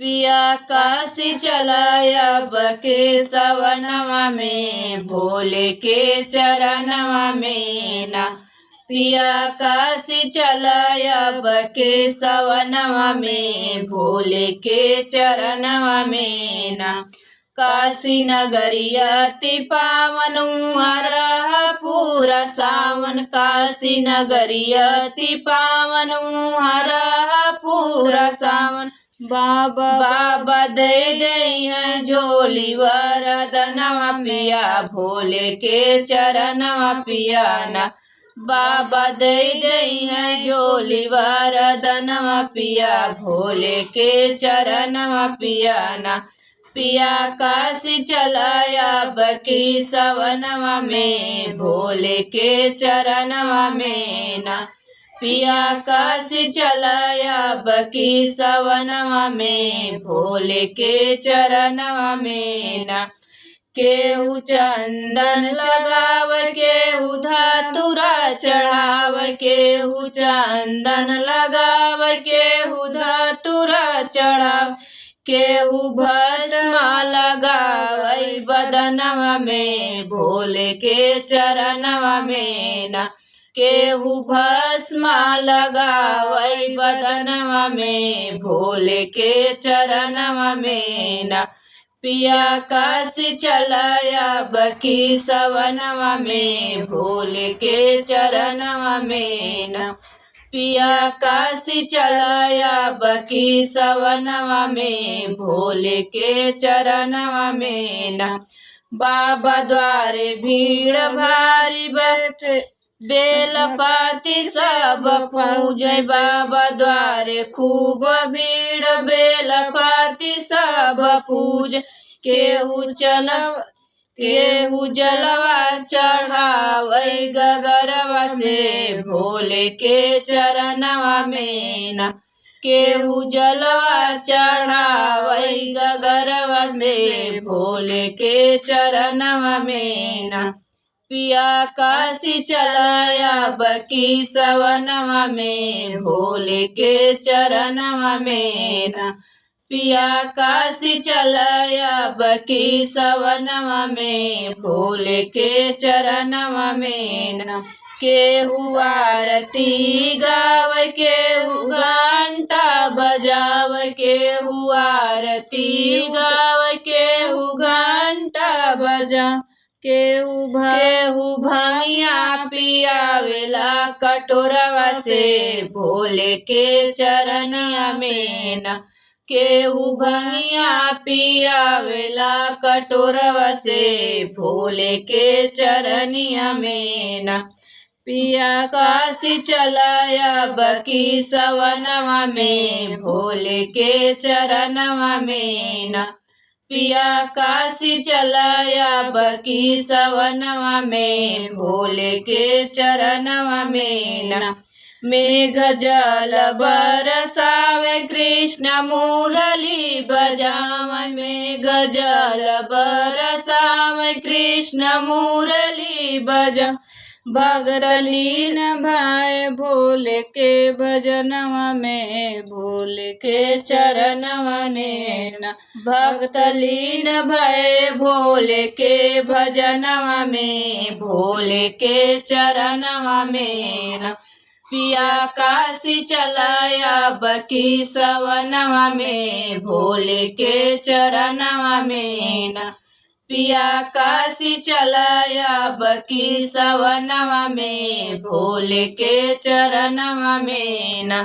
पिया काशी चलायब के सवनवा में भोले के चरणवा में ना। पिया काशी चलायब के सवनवा में भोले के चरणवा में ना। काशी नगरिया ति पावन हरह पूरा सावन। काशी नगरिया ति पावन हरह पूरा सावन। बाबा दे दई है झोली वरदनवा पिया भोले के चरणवा पिया ना। बाबा दे दई है झोली वरदनवा पिया भोले के चरणवा पिया ना। पिया काशी चलायब की सवनवा में भोले के चरणवा में ना। पिया काशी चलायब की सवनवा में भोले के चरणवा में ना। केहू चंदन लगाव केहू धतूरा चढ़ाव। केहू चंदन लगाव केहू धतूरा चढ़ाव। केहू भस्म लगावै बदनवा में भोले के चरणवा में ना। केहू भस्म लगावै बदनवा में भोले के चरणवा में ना। पिया काशी चलायब की सवनवा में भोले के चरणवा में ना। पिया काशी चलायब की सवनवा में भोले के चरणवा में ना। बाबा द्वारे भीड़ भारी बैठे बेलपाती सब पूजे। बाबा द्वारे खूब भीड़ बेलपाती सब पूज। केहू जलवा चढ़ावै गगरवा से भोले के चरणवा में ना। केहू जलवा चढ़ावै गगरवा से भोले के चरणवा में ना। पिया काशी चलायब की सवनवा में भोले के चरणवा में ना। पिया काशी चलायब की सवनवा में भोले के चरणवा में ना। केहू आरती गाव केहू घंटा बजाव। केहू आरती गाव केहू घंटा बजा। केहू भंगिया पियावेला कटोरवा से भोले के चरणवा में ना। केहू भंगिया पियावेला कटोरवा से भोले के चरणिया में ना। पिया काशी चलायब की सवनवा में भोले के चरणवा में ना। पिया काशी चलायब की सवनवा में भोले के चरणवा में ना। मेघ जल बरसावे कृष्ण मुरली बजावे। मेघ जल बरसावे कृष्ण मुरली बजा। भगत लीन भाई भोले के भजनवा में भोले के चरणवा में ना। भक्त लीन भय भोले के भजनवा में भोले के चरणवा में ना। पिया काशी चलायब की सवनवा में भोले के चरणवा में ना। पिया काशी चलायब की सवनवा में भोले के चरणवा में ना।